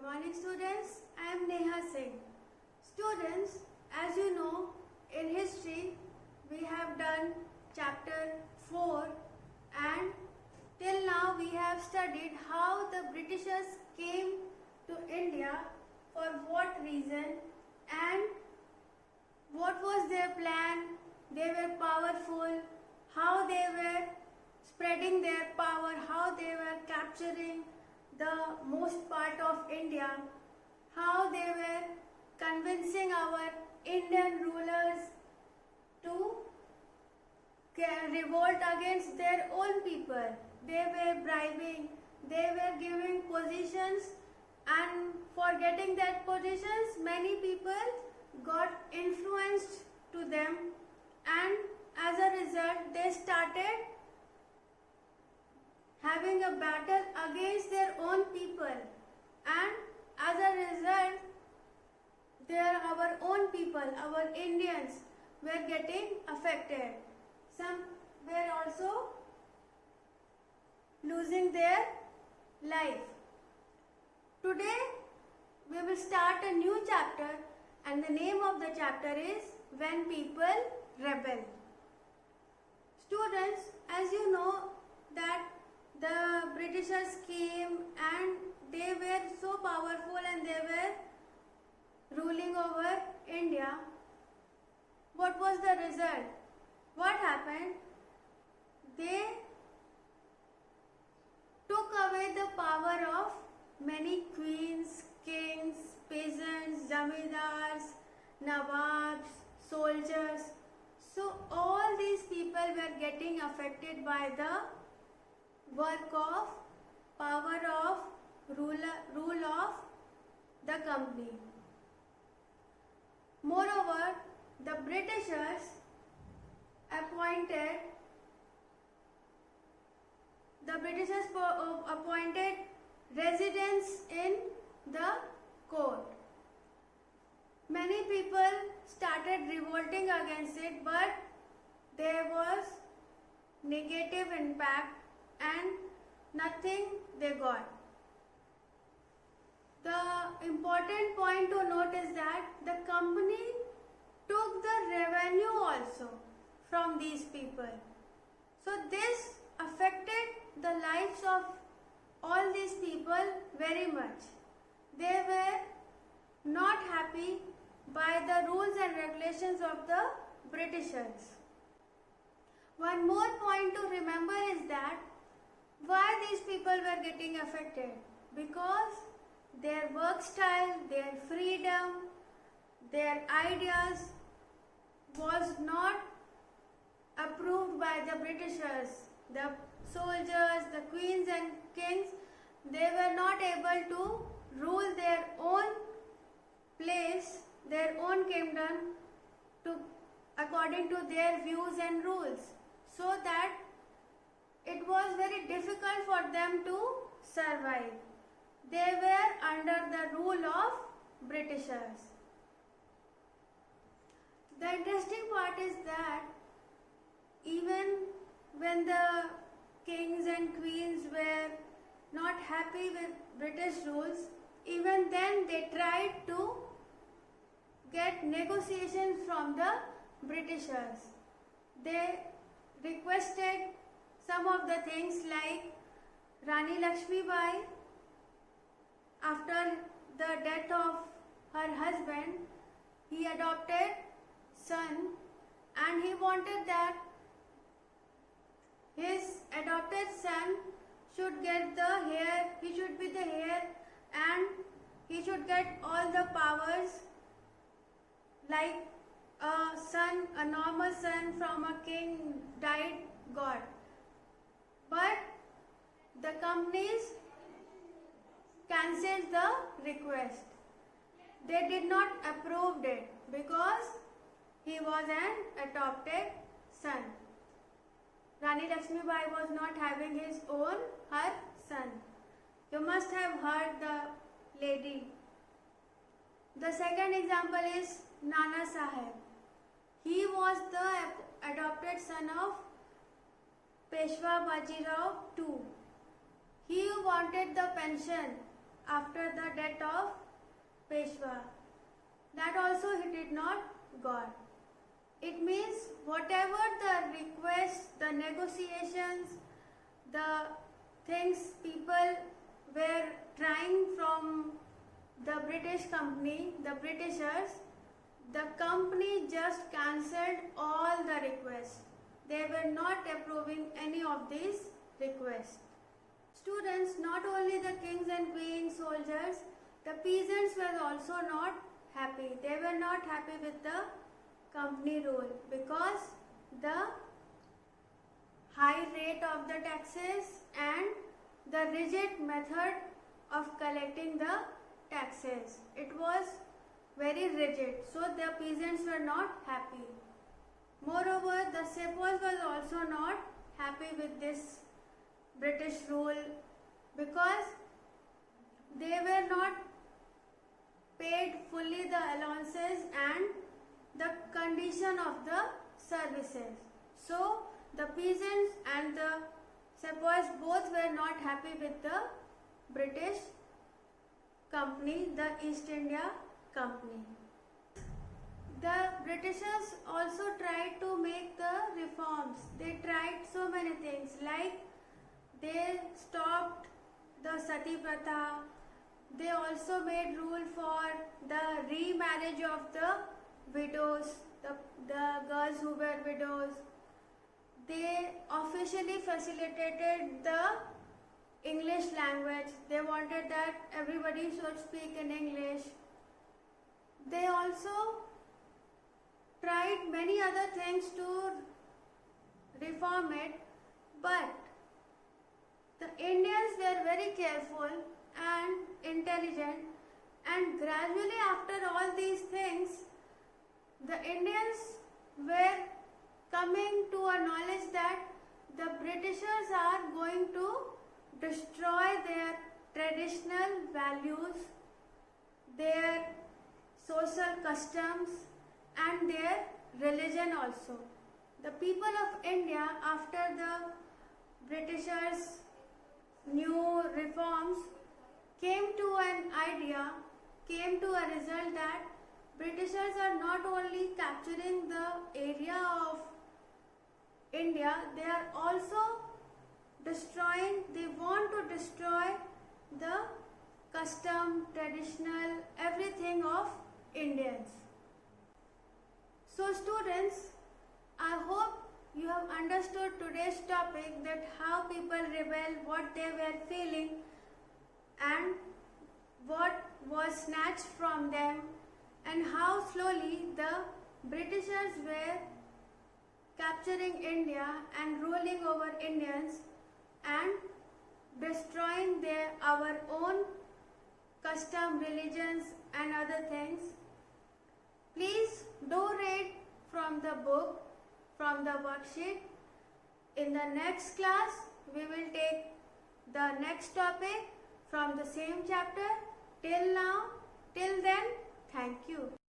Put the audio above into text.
morning students, I am Neha Singh. Students, as you know, in history we have done chapter 4 and till now we have studied how the Britishers came to India, for what reason and what was their plan. They were powerful, how they were spreading their power, how they were capturing the most part of India, how they were convincing our Indian rulers to revolt against their own people. They were bribing, they were giving positions, and for getting that positions many people got influenced to them, and as a result they started having a battle against their own people, and as a result our own people, our Indians, were getting affected. Some were also losing their life. Today we will start a new chapter, and the name of the chapter is When People Rebel. Students, as you know that the Britishers came and they were so powerful and they were ruling over India. What was the result? What happened? They took away the power of many queens, kings, peasants, zamindars, nawabs, soldiers. So all these people were getting affected by the work of power of rule of the company. Moreover, the Britishers appointed residents in the court. Many people started revolting against it, but there was negative impact and nothing they got. The important point to note is that the company took the revenue also from these people. So this affected the lives of all these people very much. They were not happy by the rules and regulations of the Britishers. One more point to remember is that why these people were getting affected? Because their work style, their freedom, their ideas was not approved by the Britishers. The soldiers, the queens and kings, they were not able to rule their own place, their own kingdom according to their views and rules. So that it was very difficult for them to survive. They were under the rule of Britishers. The interesting part is that even when the kings and queens were not happy with British rules, even then they tried to get negotiations from the Britishers. They requested some of the things like Rani Lakshmi Bai, after the death of her husband, he adopted son, and he wanted that his adopted son should get the heir, he should be the heir, and he should get all the powers like a son, a normal son from a king died got. But the companies cancelled the request. They did not approve it because he was an adopted son. Rani Lakshmi Bai was not having her son. You must have heard the lady. The second example is Nana Sahib. He was the adopted son of Peshwa Bajirao II. He wanted the pension after the death of Peshwa. That also he did not got. It means whatever the requests, the negotiations, the things people were trying from the British company, the Britishers, the company just cancelled all the requests. They were not approving any of these requests. Students, not only the kings and queens, soldiers, the peasants were also not happy. They were not happy with the company rule because the high rate of the taxes and the rigid method of collecting the taxes. It was very rigid, so the peasants were not happy. Moreover, the sepoys was also not happy with this British rule because they were not paid fully the allowances and the condition of the services. So the peasants and the sepoys both were not happy with the British company, the East India Company. The Britishers also tried to make the reforms. They tried so many things, like they stopped the Sati Pratha. They also made rule for the remarriage of the widows, the girls who were widows. They officially facilitated the English language. They wanted that everybody should speak in English. They also tried many other things to reform it, but the Indians were very careful and intelligent, and gradually after all these things, the Indians were coming to a knowledge that the Britishers are going to destroy their traditional values, their social customs and their religion also. The people of India, after the Britishers' new reforms, came to an idea, came to a result that Britishers are not only capturing the area of India, they are also destroying, they want to destroy the custom, traditional, everything of Indians. So students, I hope you have understood today's topic, that how people rebel, what they were feeling and what was snatched from them, and how slowly the Britishers were capturing India and ruling over Indians and destroying our own custom, religions and other things. Please do read from the book, from the worksheet. In the next class, we will take the next topic from the same chapter. Till then, thank you.